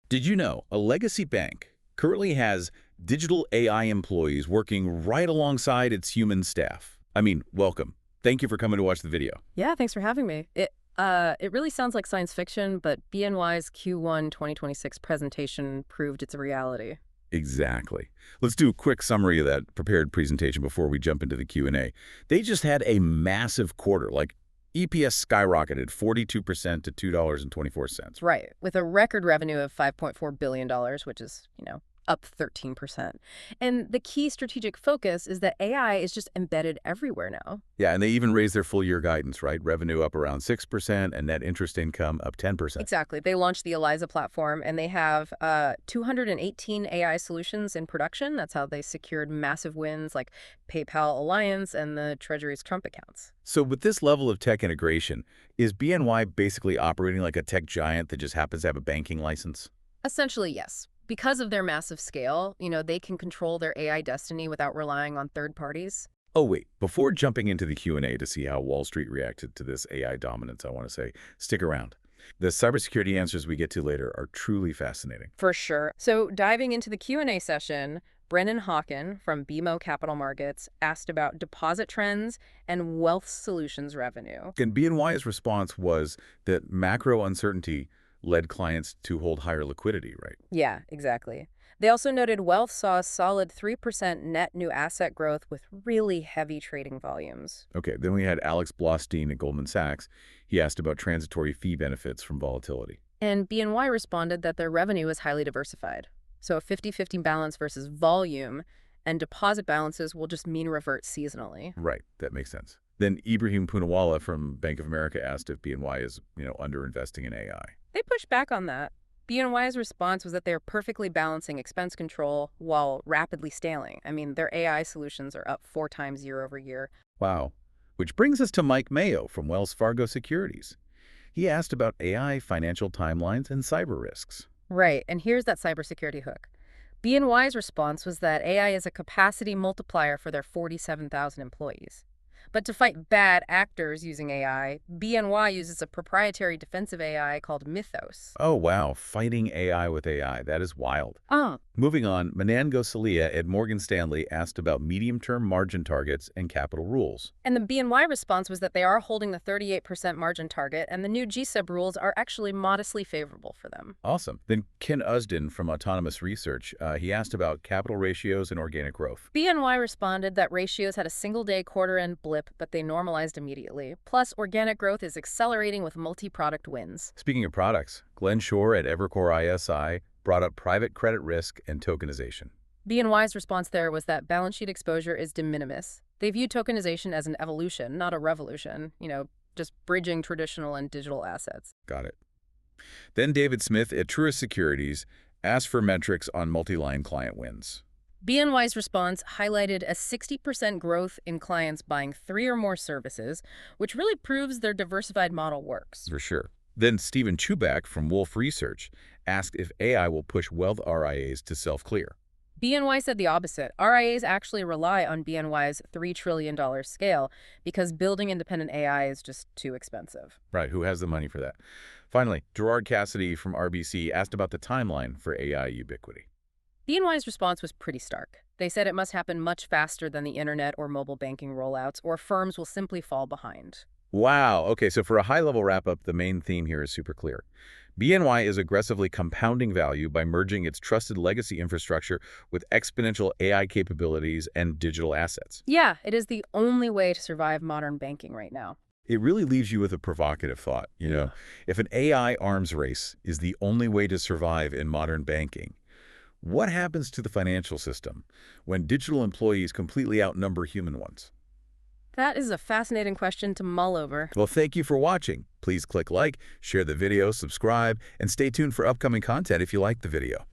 Did you know a legacy bank currently has digital AI employees working right alongside its human staff? I mean, welcome. Thank you for coming to watch the video. Yeah, thanks for having me. It really sounds like science fiction, but BNY's Q1 2026 presentation proved it's a reality. Exactly. Let's do a quick summary of that prepared presentation before we jump into the Q&A. They just had a massive quarter, like EPS skyrocketed 42% to $2.24. Right, with a record revenue of $5.4 billion, which is, up 13%. And the key strategic focus is that AI is just embedded everywhere now. Yeah, and they even raised their full-year guidance, right? Revenue up around 6% and net interest income up 10%. Exactly. They launched the Eliza platform, and they have 218 AI solutions in production. That's how they secured massive wins like PayPal Alliance and the Treasury's Trump accounts. So with this level of tech integration, is BNY basically operating like a tech giant that just happens to have a banking license? Essentially, yes. Because of their massive scale, they can control their AI destiny without relying on third parties. Oh, wait. Before jumping into the Q&A to see how Wall Street reacted to this AI dominance, I want to say, stick around. The cybersecurity answers we get to later are truly fascinating. For sure. So diving into the Q&A session, Brennan Hawken from BMO Capital Markets asked about deposit trends and wealth solutions revenue. And BNY's response was that macro uncertainty led clients to hold higher liquidity, right? Yeah, exactly. They also noted wealth saw a solid 3% net new asset growth with really heavy trading volumes. Okay, then we had Alex Blostein at Goldman Sachs. He asked about transitory fee benefits from volatility. And BNY responded that their revenue is highly diversified. So a 50-50 balance versus volume, and deposit balances will just mean revert seasonally. Right, that makes sense. Then Ibrahim Poonawala from Bank of America asked if BNY is, underinvesting in AI. They pushed back on that. BNY's response was that they are perfectly balancing expense control while rapidly scaling. I mean, their AI solutions are up 4 times year over year. Wow. Which brings us to Mike Mayo from Wells Fargo Securities. He asked about AI financial timelines and cyber risks. Right, and here's that cybersecurity hook. BNY's response was that AI is a capacity multiplier for their 47,000 employees. But to fight bad actors using AI, BNY uses a proprietary defensive AI called Mythos. Oh, wow. Fighting AI with AI. That is wild. Ah, Moving on, Manan Gosalia at Morgan Stanley asked about medium-term margin targets and capital rules. and the BNY response was that they are holding the 38% margin target, and the new GSEB rules are actually modestly favorable for them. Awesome. Then Ken Usdin from Autonomous Research, he asked about capital ratios and organic growth. BNY responded that ratios had a single-day quarter-end blip, but they normalized immediately. Plus, organic growth is accelerating with multi-product wins. Speaking of products, Glenn Shore at Evercore ISI brought up private credit risk and tokenization. BNY's response there was that balance sheet exposure is de minimis. They view tokenization as an evolution, not a revolution, just bridging traditional and digital assets. Got it. Then David Smith at Truist Securities asked for metrics on multi-line client wins. BNY's response highlighted a 60% growth in clients buying 3 or more services, which really proves their diversified model works. For sure. Then Stephen Chubak from Wolfe Research asked if AI will push wealth RIAs to self-clear. BNY said the opposite. RIAs actually rely on BNY's $3 trillion scale because building independent AI is just too expensive. Right, who has the money for that? Finally, Gerard Cassidy from RBC asked about the timeline for AI ubiquity. BNY's response was pretty stark. They said it must happen much faster than the internet or mobile banking rollouts, or firms will simply fall behind. Wow. Okay, so for a high-level wrap-up, the main theme here is super clear. BNY is aggressively compounding value by merging its trusted legacy infrastructure with exponential AI capabilities and digital assets. Yeah, it is the only way to survive modern banking right now. It really leaves you with a provocative thought. If an AI arms race is the only way to survive in modern banking, what happens to the financial system when digital employees completely outnumber human ones? That is a fascinating question to mull over. Well, thank you for watching. Please click like, share the video, subscribe, and stay tuned for upcoming content if you like the video.